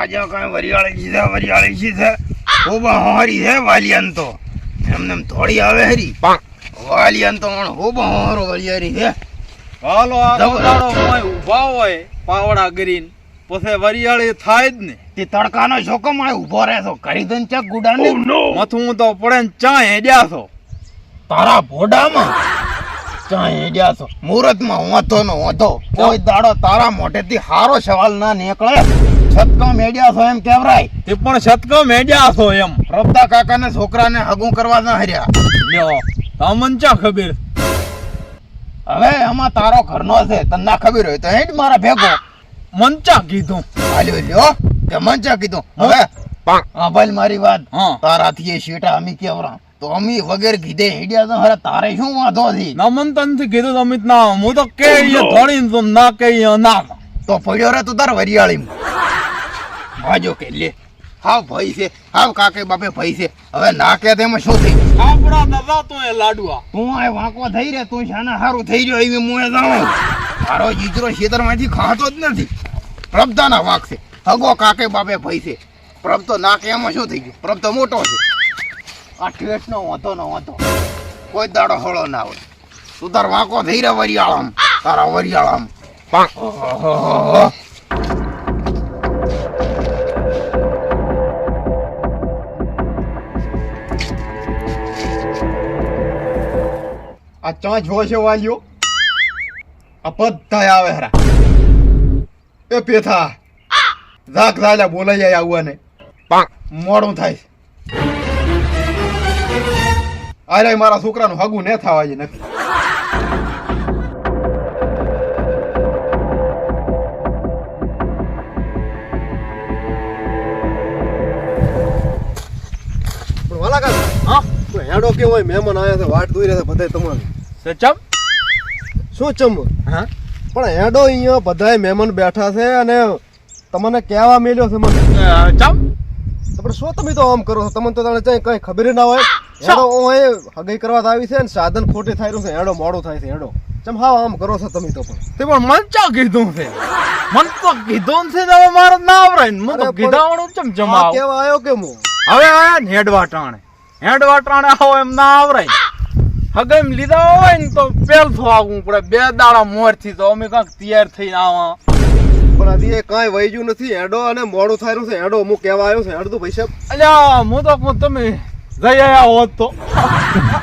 આજે કઈ વરિયાળી છે ઓબા હારી છે વાલિયાન તો એમને થોડી આવે હરી વાલિયાન તો ઓબા હારો વરિયાળી છે હાલો આ દાડો મોય ઊભા હોય પાવડા ગરીન પછી વરિયાળી થાય જ ને તે તડકાનો જોકમ આ ઊભો રહે છો કરી દન ચક ગુડાને મથું તો પડે ને ચા હેડ્યા છો તારા ભોડામાં ચા હેડ્યા છો મુહૂર્તમાં હોતો કોઈ દાડો તારા મોઢેથી હારો સવાલ ના નીકળે છતકા મેડ્યા છો એમ કેવરાય તે પણ છતકા મેડ્યા છો એમ રબદા કાકાને છોકરાને હગું કરવા ના હર્યા લ્યો તમને ચા ખબર હવે આમાં તારો ઘરનો છે તને ના ખબર હોય તો હેડ મારા ભેગો મંચા કીધું હાલ્યો લ્યો કે મંચા કીધું હવે હા ભાઈ મારી વાત તારાથી એ શેટા અમી કેવરા તો અમી વગેરે કીધે હેડ્યા તો હરે તારે શું વાંધો છે નમન તનથી કીધું અમિત ના હું તો કે ધોળી તો ના કે ના તો પડ્યો રે તું તાર વરિયાળી ભાજો કે લે હાવ ભાઈ છે હાવ કાકે બાપે ભાઈ છે હવે ના કે તેમાં શું થઈ આપડા દાદા તો એ લાડવા તું આ વાંકો થઈ રે તું શાના હારું થઈ ગયો એવી મુએ જાણો તારો જીજરો ખેતરમાંથી ખાતો જ નથી પ્રભતાના વાંક છે હગો કાકે બાપે ભાઈ છે પ્રભ તો ના કે એમાં શું થઈ ગયું પ્રભ તો મોટો છે આ ઠેઠનો વાંધો કોઈ દાડો હળો ના હોય તું તાર વાંકો થઈ રે વરિયાળામ તારા વરિયાળામ આ ચા જો છે વાલ્યો આ બધા આવે હરા એ પેથા ઝાક ઝાલા બોલાઈ જાય આવવાને મોડું થાય અરે મારા છોકરાનું હગું ને થવા જ નથી વાલા કાકા હા હેડો કે હોય મહેમાન આયા છે વાટ દોઈ રહ્યા છે બધાય તમારી ચમ શું ચમ હા પણ હેડો અહીંયા બધાય મહેમાન બેઠા છે અને તમને કહેવા મેલ્યો છે મને ચમ પણ શું તમે તો આમ કરો છો તમને તો તાણે કઈ ખબર ના હોય હેડો ઓય હગઈ કરવા આવી છે ને સાધન ખોટી થાય છે હેડો મોડું થાય છે હેડો ચમ હા આમ કરો છો તમે તો પણ તે પણ મંચા કીધું છે મન તો કીધું છે હવે મારે ના આવરાય મને તો કીધાવણું ચમ જમા કેવા આવ્યો કે હું હવે આયા ને હેડવા ટાણે આવો એમ ના આવરાય હગમ લીધા હોય ને તો પેલ થવાવું પડે બે દાડા મોર થી તો અમે કાંક તૈયાર થઈને આવા પણ હજી એ કાંઈ વહીજું નથી હેડો અને મોડું થાય છે હેડો હું કહેવા આવ્યો છે હેડતું પૈસા અલ્યા હું તો તમે જઈ આયા હોત તો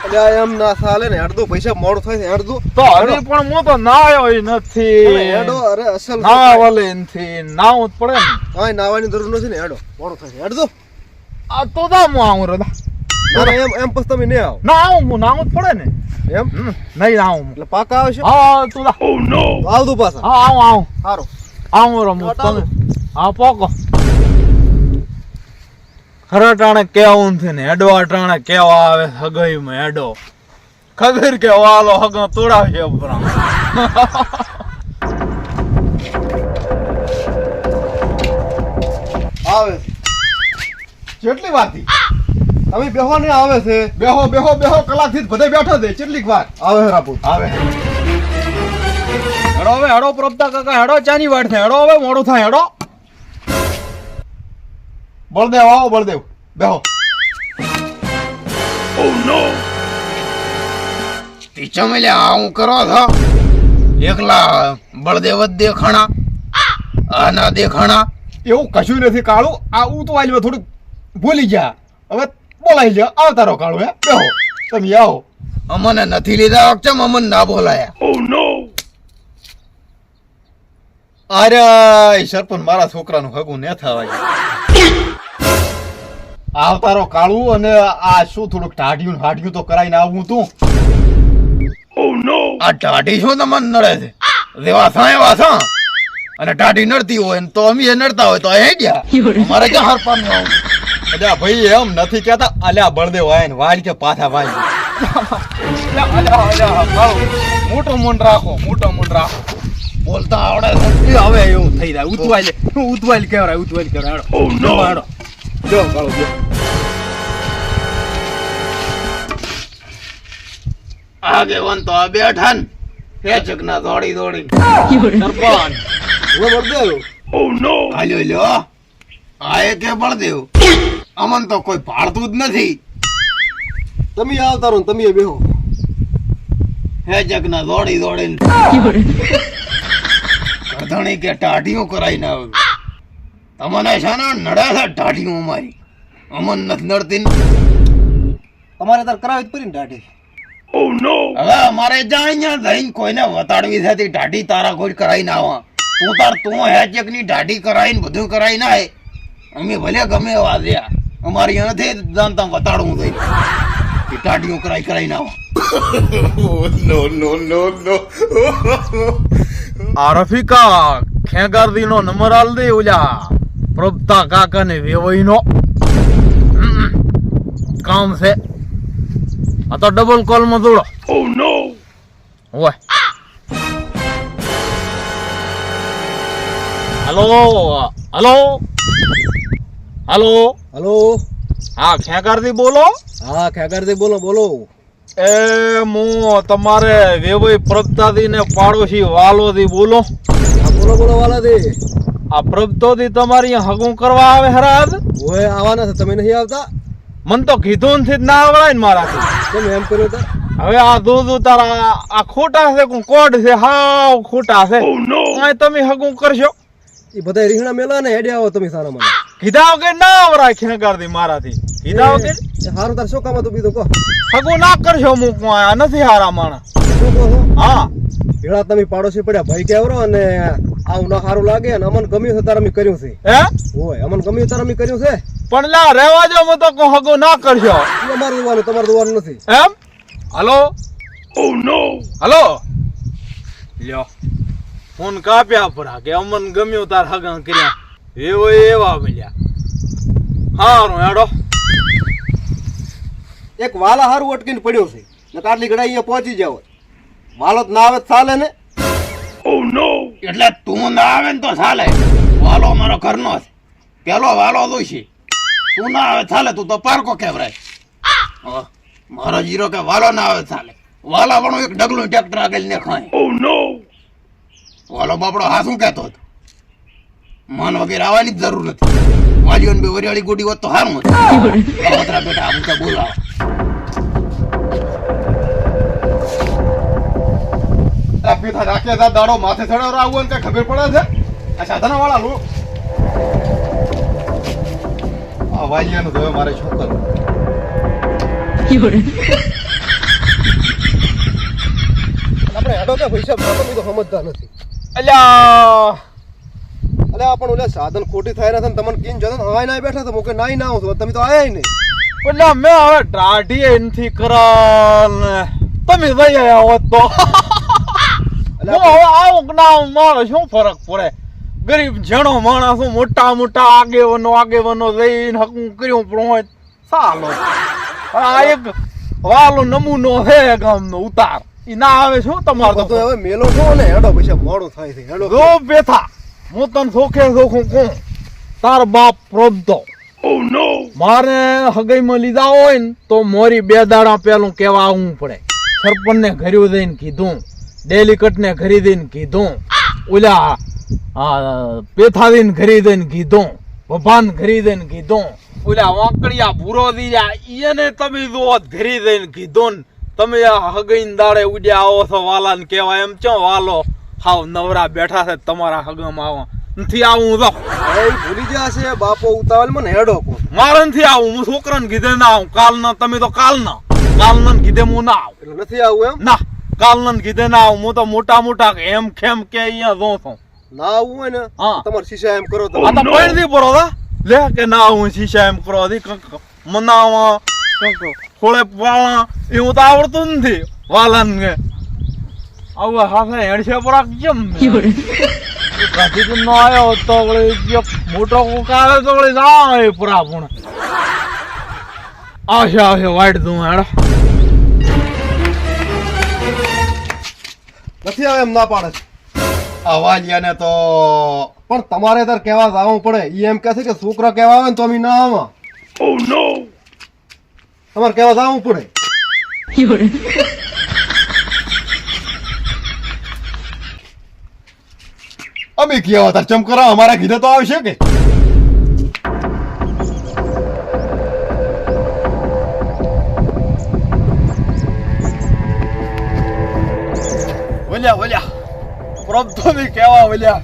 અલ્યા એમ ના ચાલે ને હેડતું પૈસા મોડું થાય છે હેડતું તો હજી પણ હું તો ના આવ્યો નથી હેડો અરે અસલ ના વલે નથી નાવું જ પડે ને કાંઈ નાવાની જરૂર નથી ને હેડો મોડું થાય છે હેડતું આ તો દા હું આવું રદા એમ પછી તમે નહીં આવો ના આવું હું નાવું જ પડે ને એમ નહીં આવું એટલે પાકા આવશે હા તું દા આવતું પાછા હા આવું સારું આવું રમું તમે હા પોકો ખરા ટાણે કેવું છે ને હેડવા ટાણે કેવા આવે હગઈ માં હેડો ખબર કે વાલો હગો તોડાવે ઉપરા આવે કેટલી વાર થી તમે બેહો ને આવે છે બેહો કલાક થી બધા બેઠા છે કેટલીક વાર આવે રાપુ આવે હેડો હવે હેડો પ્રભતા કાકા હેડો ચાની વાટ થાય હેડો હવે મોડું થાય હેડો બળદેવ આવો બળદેવ બેહો ઓ નો ટીચમેલે આવું કરો છો એકલા બળદેવ જ દેખાણા આ ના દેખાણા એવું કશું નથી કાળું આ ઉતવાલ્યો થોડું ભૂલી ગયા હવે બોલાઈ લ્યો આવતા રહો કાળું હે બેહો તમે આવો અમને નથી લીધા વખતે અમને ના બોલાયા ઓ નો અરે સરપંચ મારા છોકરાનું હગું ને થવાય આવતારો કાળું અને આ શું થોડુંક ટાઢિયું હાઢિયું તો કરાઈને આવું તું ઓ નો આ ટાઢી શું તમને નડે છે દેવા સાય વાસા અને ટાઢી નડતી હોય તો અમે નડતા હોય તો હે ગયા અમારે ક્યાં હરપાન આવું અલ્યા ભાઈ એમ નથી કેતા અલ્યા બળદેવ આય ને વાળ કે પાછા ભાઈ મોટો મન રાખો બોલતા આવડે એ હવે એવું થઈ જાય ઉતવાલ કેવરાય હેડો ઓ નો હેડો જો કાળો જો આગેવાન તો આ બેઠા ને હેચક ના દોડી સરપંચ ઓ બળદેવ ઓ નો હાલ્યો લ્યો આ એ કે બળદેવ અમન તો કોઈ પાડતું જ નથી. તમે આવતા રહો ને તમે બેહો. હે જગના દોડી દોડીને ગધણી કે ટાઢીઓ કરાઈને આવે. તમને છે ને નડે છે ટાઢીઓ અમારી, અમન નથી નડતી ને. તમારે તાર કરાવી જ પડી ને દાઢી. હવે અમારે જ્યાં અહીંયા જઈને કોઈને વતાડવી થતી ટાઢી તારા કોઈ કરાઈને આવા. તું હેચક ની ટાઢી કરાઈને બધું કરાઈને આય. અમે ભલે ગમે એવા રહ્યા, અમારી નથી જાણતા વતાડવું થઈ ટાઢીઓ કરાઈને આવા. આ રફીકા ખેગારદી નો નંબર આલ દે ઓલા પ્રભતા કાકા ને વેવઈ નો કામ છે. આ તો ડબલ કોલ માં જોડો. ઓય હલો હલો હલો હલો. હા ખેગારદી બોલો. હા ખેગારજી બોલો બોલો. એ હું તમારે વેવઈ પ્રભતાદી ને પાડોશી વાલોદી બોલો. હા બોલો બોલો વાલા દે. આ પ્રભતોદી તમારી અહીંયા હગું કરવા આવે હરાદ. ઓય આવવાના છે, તમે નહીં આવતા? મન તો કીધું નથી જ ના આવડાય ને મારાથી. તમે એમ કર્યો તો હવે આ દૂધ તારા આ ખોટા છે કોડ છે, હાવ ખોટા છે. કાંઈ તમે હગું કરશો એ બધા રીંગણા મેલા ને હેડે આવો તમે સારા મને. કીધા વગર ના આવરાય ખેગારદી મારાથી. કીધા વગર સારું તાર શું કામ હતું બીજું કહો. હગું ના કરશો મૂકું આ નથી હારા માણસ. શું કહો છો? હા ભેળા તમે પાડોશી પડ્યા ભાઈ કેવરો અને આવું ના સારું લાગે ને અમને ગમ્યું છે તારે અમે કર્યું છે. હે ઓય અમને ગમ્યું તારે અમે કર્યું છે. પણ લા રહેવા જો હું તો કહું હગું ના કરશો એ અમારું જોવાનું તમારું જોવાનું નથી. એમ. હલો હલો લ્યો ફોન કાપ્યા પરા કે અમન ગમ્યું તાર હગા કર્યા એવો એવા મળ્યા. હારું હેડો. એક વાલા હારું અટકીને પડ્યો છે ને આટલી ઘડા અહીંયા પહોંચી જાવ. વાલો જ ના આવે તો ચાલે ને. એટલે તું ના આવે ને તો ચાલે. વાલો અમારો ઘરનો છે, પેલો વાલો દોશી. તું ના આવે ચાલે, તું તો પારકો કેવરાય. મારો જીરો કે વાલો ના આવે ચાલે. વાલા પણ એક ડગલું ટ્રેક્ટર આગળ ને ખાય. વાલો બાપડો હા શું કહેતો હતો, મન વગેરે આવવાની જ જરૂર નથી. વાલીઓ ને બે વરિયાળી ગોડી હોત તો સારું હતું. બેટા આમ તો બોલાવો. રાખે દાડો માથે ચડો આવું કઈ ખબર પડે છે? આ સાધના વાળા લો આ વાલિયાનું તો મારે શું કરવું? આપણે હેડો કે પૈસા તમે તો સમજતા નથી. અલ્યા અલ્યા પણ ઓલા સાધન ખોટી થાય ને તમને કીન જતો હવાય ના બેઠા તો મોકે નાઈ ના આવું તમે તો આયા નહીં. એટલે મેં હવે દાઢી એનથી કરાન તમે જઈ આવ્યા હોત તો હું હવે આવું કે ના મારે શું ફરક પડે. ગરીબ જણો માણસ હું મોટા મોટા આગેવાનો જઈને હકું કર્યું પણ હોય ચાલો. આ એક વાલો નમૂનો છે ગામનો ઉતાર ઈ ના આવે શું તમારે તો હવે મેલો છો ને હેડો પૈસા મોડું થાય છે. હેડો જો બેઠા હું તને સોખે સોખું કહું તાર બાપ પ્રભતો મારે હગાઈમાં લીધા હોય ને તો મોરી 2 દાડા પેલું કેવા આવવું પડે. સરપંચ ને ઘરે દઈને કીધું, ડેલીકટ ને ઘરે દઈને કીધું, ઓલા પેથાદીને ઘરે દઈને કીધું, ભભાન ઘરે દઈને કીધું, ઓલા વાંકડિયા ભૂરો દીયા એને તમે જો ઘરે દઈને કીધું. તમે હગઈન દાડે ઉડ્યા આવો છો વાલા ને કેવાય એમ ચો વાલો હાવ નવરા બેઠા છે તમારા હગમાં આવા નથી આવું. તો ભૂલી જશે બાપો ઉતાવળ મને હેડો મારે નથી આવું. હું છોકરાને કીધે ના આવું. કાલના તમે તો કાલના કીધે હું ના આવું. એટલે નથી આવું એમ? ના કાલના કીધે ના આવું. હું તો મોટા મોટા એમ ખેમ કે અહીંયા જો છું. ના આવું હોય ને તમારે શીશા એમ કરો તો આ તો પૈણ થી પરો લે કે ના આવું શીશા એમ કરો મનાવા ખોળે પાળા એવું તો આવડતું નથી વાલાન ને. આવું હાથે હેડશે પરા કેમ ગાંધી નો આવ્યો તો મોટો કોકાવે તો ના પરા પણ આવશે વાઈટ દઉં હેડો. નથી આવે એમ ના પાડે છે અવાજિયાને તો પણ તમારે તાર કેવા જવું પડે. ઈ એમ કહે છે કે છોકરા કેવા આવે ને તો અમે ના આવા. તમારે કેવા જવું પડે. અમે કેવા તાર ચમકરા અમારા કીધે તો આવશે કે વલ્યા પ્રભતો ની કેવા વલ્યા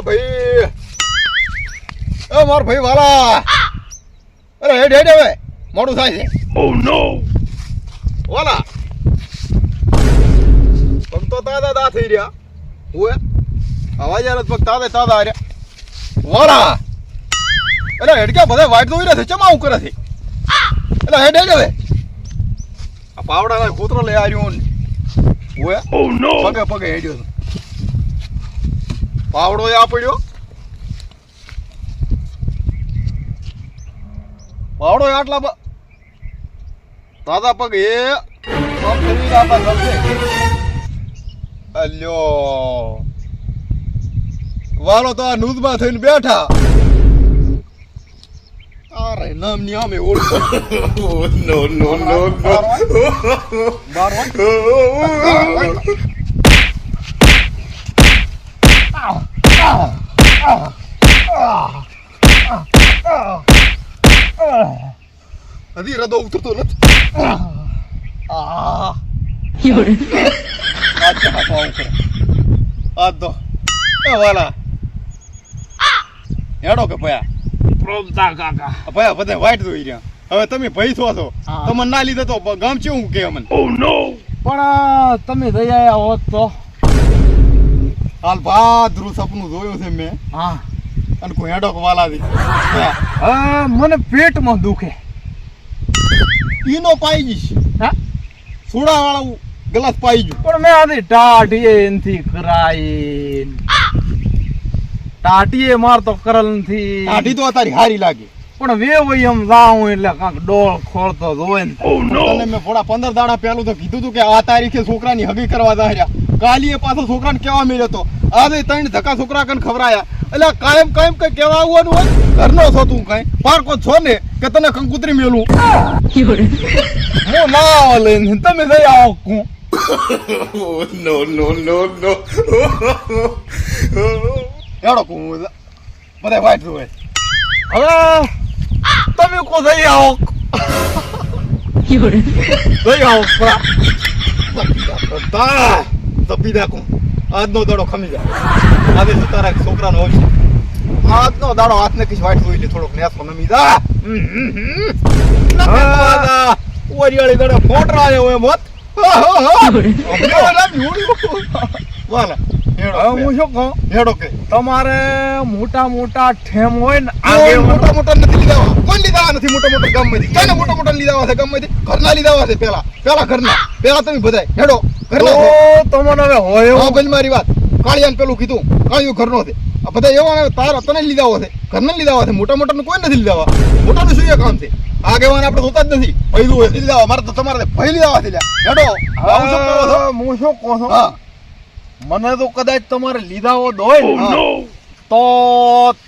ભાઈ એ માર ભાઈ વાલા અરે હેડ હેડ હવે મોડું થાય છે ઓ નો વાલા પગ તો તાદા થઈ રહ્યા ઓએ અવાજ આવે પગ તાદા આ રહ્યા વાલા અરે હેડ કે બધા વાઈટ દોઈ રહ્યા છે ચમ આવું કરે છે એટલે હેડ હેડ હવે આ પાવડાના કૂતરો લઈ આવ્યો ઓએ ઓ નો પગે પગે હેડ્યો પાવડો આ પડ્યો પાવડો આટલા દાદા પગ એ અલ્યો વાલો તો આ ન્યૂઝમાં થઈને બેઠા અરે નામ ની આમે ઓળખો નો નો નો હજી હૃદય ઉતરતો નથી વાલા હેડો કે ભયા પ્રભતા કાકા ભયા બધા વાઈટ જોઈ રહ્યા હવે તમે ભય છો તો તમને ના લીધે તો ગામ ચેવું કે અમને પણ તમે જઈ આયા હોત તો હાલ ભાદરું સપનું જોયું છે મેં હા અને કોઈ હેડો વાલા દી મને પેટમાં દુખે ઈનો પાઈ જઈશ હા સોડા વાળા ગ્લાસ પાઈ ગયું પણ મેં આથી ટાટીએ એનથી કરાઈ ટાટીએ માર તો કરલ નથી ટાટી તો તારી હારી લાગે પણ વેવઈ એમ જાઉં એટલે કાંક ડોળ ખોળતો જોવે ને તને મેં થોડા 15 દાડા પહેલું તો કીધું તું કે આ તારીખે છોકરાની હગી કરવા દાર્યા કાલીએ પાછો છોકરાને કેવા મળ્યો તો આજે 3 ધક્કા છોકરા કન ખવરાયા એટલે કાયમ કાયમ કઈ કેવા આવવાનું હોય ઘરનો છો તું કઈ પારકો છો ને કે તને કંકુતરી મેલું હું ના લઈને તમે જઈ આવો કું નો નો નો નો એડો કું બધા વાઈટ જોવે હવે તમે કો જઈ આવો જઈ આવો પરા તપી નાખું આજનો દાડો ખમી જાય આજે તો તારા છોકરાનો હોય છે આજનો દાડો હાથને કઈ વાઈટ જોઈ લે થોડોક નેસો નમી જા ઓરિયાળી દાડો ફોટરા આવ્યો હોય મોત વાલા હું શું કહું હેડો કે તમારે મોટા મોટા ઠેમ હોય ને આગે મોટા મોટા નથી લીધા કોઈ લીધા નથી મોટા મોટા ગામમાંથી કને મોટા મોટા લીધા છે ગામમાંથી ઘરના લીધા છે પેલા ઘરના પેલા તમે બધાય હેડો ઘરના તમને હવે હોય હા ભાઈ મારી વાત કાળિયાને પેલું કીધું કાળિયો ઘરનો છે આ બધા એવા તારા તને લીધા છે ઘરના લીધા છે મોટા મોટા કોઈ નથી લીધા મોટાનું શું કામ છે આગેવાન આપણે જોતા જ નથી પૈલું હોય લીધા મારે તો તમારે ભાઈ લીધા છે હેડો હું શું કહું છું હા મને તો કદાચ તમારે લીધા હોત હોય તો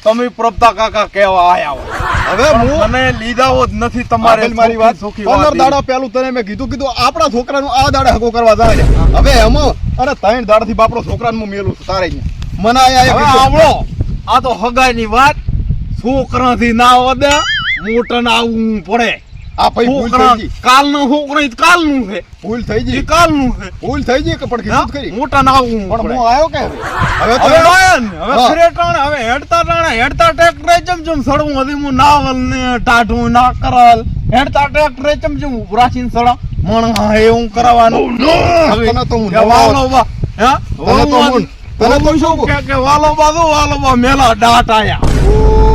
તમે પ્રભતા કાકા કેવા આયા હવે મને લીધા હોત નથી તમારે મારી વાત 15 દાડા પહેલું તને મેં કીધું આપણા છોકરાનું આ દાડે હગો કરવા જાય હવે એમાં અરે 3 દાડાથી બાપરો છોકરાનું મેલું તારે મને આવડો આ તો હગાઈની વાત છોકરાથી ના વધે મોટન આવવું પડે આ ભાઈ ભૂલ થઈ ગઈ કાલનું છોકરો કાલનું છે ભૂલ થઈ ગઈ કાલનું છે ભૂલ થઈ ગઈ કે પણ કીધું કરી મોટા ના આવવું પણ હું આવ્યો કે હવે હવે હવે હેડતા ટ્રેક્ટર ચમચમ સડવું હતી હું નાવલ ને ટાઢું ના કરલ હેડતા ટ્રેક્ટર ચમચમ ઉભરાસીને સડા મણ એવું કરાવવાનું તને તો હું વાલો બા હે તને તો શું કે વાલો બા મેલા ડાટ આયા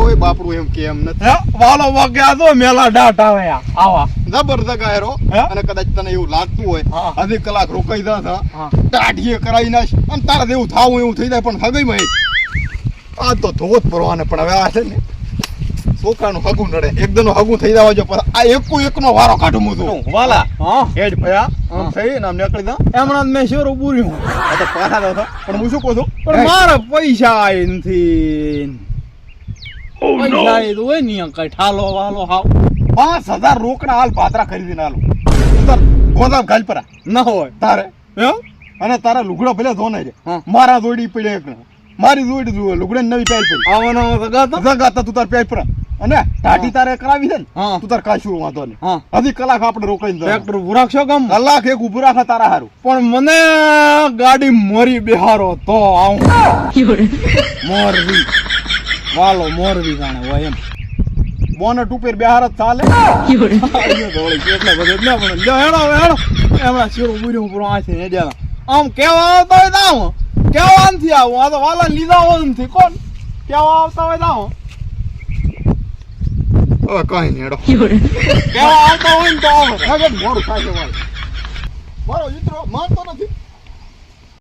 ઓય બાપરું એમ કે એમ નથી હે વાલો બા કે આ તો મેલા ડાટ આવ્યા આવા જબરદસ્ત આયરો અને કદાચ તને એવું લાગતું હોય અડધી કલાક રોકાઈ જા ટાઢીએ કરાવી નાખ અને તારે જેવું થાવું એવું થઈ જાય પણ હગઈમાં આ તો ધોત પરવાને પણ હવે આ છે ને છોકરાનું હગું નડે એકદમ હગું થઈ જવા જો પણ આ એકનો વારો કાઢું મું વાલા હેડ ભયા થઈ નામ નીકળી જા એમણા મેં શેરો પૂર્યું આ તો પાછા દો પણ હું શું કહું છું પણ મારા પૈસા આય નથી પૈસા એ તો હોય ને કઈ ઠાલો વાલો હાવ 5000 રોકડા હાલ પાત્રા ખરીદીને હાલો ગોદામ ઘાલ પરા ના હોય તારે હે અને તારા લુગડા ભલે ધોને છે હા. મારા જોડી પડે એક મારી જોડી જુઓ લુગડા નવી પેલ પડી આવવાનો સગાતો જગાતા તું તાર પેલ પર અને ટાઢી તારે કરાવી છે ને હા. તું તાર કાશું વાંધો નહીં હા હજી કલાક આપણે રોકાઈને જવાનું. ટ્રેક્ટર ઉભું રાખશો ગામ કલાક એક ઉભું રાખે તારા હારું પણ મને ગાડી મોરી બેહારો તો આવું મોરવી વાલો મોરવી જાણે હોય એમ બોનટ ઉપર બેહાર જ ચાલે એટલે બધું ના પણ જો હેડો હેડો એમણા શીરો બુર્યો ઉપર આ છે હેડ્યા આમ કેવા આવતા હોય દાવ કેવા નથી આવું આ તો વાલા લીધા હોય નથી કોણ કેવા આવતા હોય દાવ હવે કઈ નહીં હેડો કેવા આવતા હોય ને તો આવે હવે મોડું થાય છે ભાઈ મારો મિત્રો માનતો નથી